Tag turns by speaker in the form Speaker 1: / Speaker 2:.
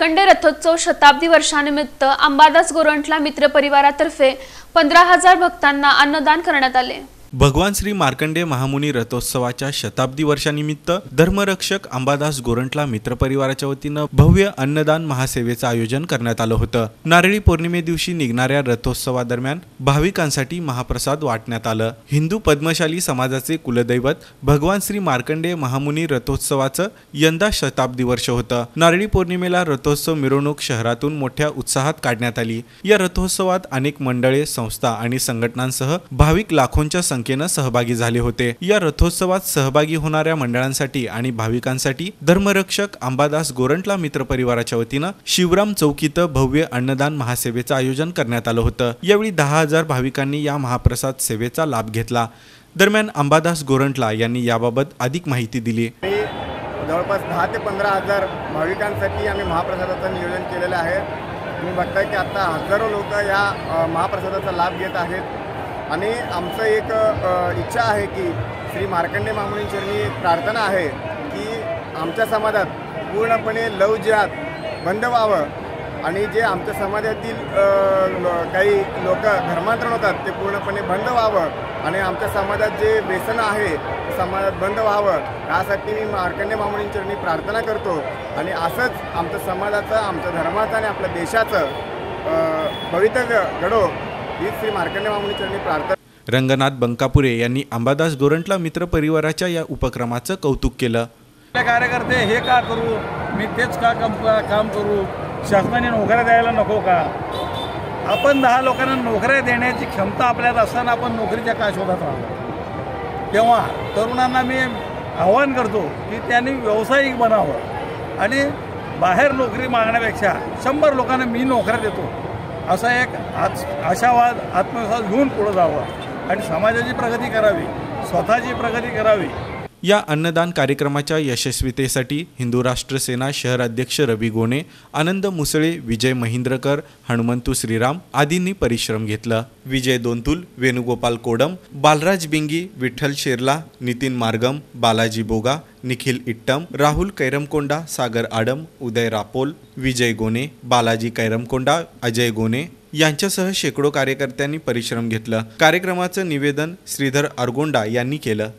Speaker 1: मार्कंडे रथोत्सव शताब्दी वर्षानिमित्त अंबादास गोरंट्ला मित्र परिवारातर्फे 15,000 भक्तांना अन्नदान करण्यात आले।
Speaker 2: भगवान श्री मार्कंडे महामुनी रथोत्सवाच्या शताब्दी वर्षानिमित्त धर्मरक्षक अंबादास गोरंट्ला मित्र परिवाराच्या वतीनं भव्य अन्नदान महासेवेचं आयोजन करण्यात आलं होतं। नारळी पौर्णिमे दिवशी निघणाऱ्या रथोत्सवादरम्यान भाविकांसाठी महाप्रसाद वाटण्यात आलं। हिंदू पद्मशाली समाजाचे कुलदैवत भगवान श्री मार्कंडे महामुनी रथोत्सवाचं यंदा शताब्दी वर्ष होतं। नारळी पौर्णिमेला रथोत्सव मिरवणूक शहरातून मोठ्या उत्साहात काढण्यात आली। या रथोत्सवात अनेक मंडळे, संस्था आणि संघटनांसह भाविक लाखोंच्या संख्येने सहभागी झाले होते। या रथोत्सवात सहभागी होणाऱ्या मंडळांसाठी आणि भाविकांसाठी धर्मरक्षक अंबादास गोरंट्ला मित्र परिवाराच्या वतीनं शिवराम चौक इथं भव्य अन्नदान महासेवेचं आयोजन करण्यात आलं होतं। यावेळी 10,000 भाविकांनी या महाप्रसाद सेवेचा लाभ घेतला। दरम्यान अंबादास गोरंट्ला यांनी याबाबत अधिक माहिती दिली।
Speaker 3: जवळपास 10 ते 15,000 भाविकांसाठी आम्ही महाप्रसादाचं नियोजन केलेलं आहे। तुम्ही बघताय की आता हजारो लोक या महाप्रसादाचा लाभ घेत आहेत आणि आमचं एक इच्छा आहे की श्री मार्कंडे महामुनी चरणी एक प्रार्थना आहे की आमच्या समाजात पूर्णपणे लव जिहाद बंद व्हावं आणि जे आमच्या समाजातील काही लोक धर्मांतरण होतात ते पूर्णपणे बंद व्हावं आणि आमच्या समाजात जे व्यसन आहे समाजात बंद व्हावं यासाठी मी मार्कंडे महामुनी चरणी प्रार्थना करतो आणि असंच आमच्या समाजाचं, आमच्या धर्माचं आणि आपल्या देशाचं भवितव्य घडो ही श्री मार्कंडे महामुनी चरणी प्रार्थना।
Speaker 2: रंगनाथ बंकापुरे यांनी अंबादास गोरंट्ला मित्र परिवाराच्या या उपक्रमाचं कौतुक केलं।
Speaker 4: कार्यकर्ते हे का करू, मी तेच का काम करू, शासनाने नोकऱ्या द्यायला नको का? आपण 10 लोकांना नोकऱ्या देण्याची क्षमता आपल्याला असताना आपण नोकरीच्या का शोधात राहतो? तेव्हा तरुणांना मी आवाहन करतो की त्यांनी व्यावसायिक बनावं आणि बाहेर नोकरी मागण्यापेक्षा 100 लोकांना मी नोकऱ्या देतो असा एक आशावाद, आत्मविश्वास घेऊन पुढे जावं आणि समाजाची प्रगती करावी, स्वतःची प्रगती करावी।
Speaker 2: या अन्नदान कार्यक्रमाच्या यशस्वीतेसाठी हिंदू राष्ट्र सेना शहर अध्यक्ष रवी गोणे, आनंद मुसळे, विजय महिंद्रकर, हनुमंतू श्रीराम आदींनी परिश्रम घेतला। विजय दोंतुल, वेणुगोपाल कोडम, बालराज बिंगी, विठ्ठल शेरला, नितीन मार्गम, बालाजी बोगा, निखिल इट्टम, राहुल कैरमकोंडा, सागर आडम, उदय रापोल, विजय गोने, बालाजी कैरमकोंडा, अजय गोने यांच्यासह शेकडो कार्यकर्त्यांनी परिश्रम घेतला। कार्यक्रमाचं निवेदन श्रीधर अरगोंडा यांनी केलं।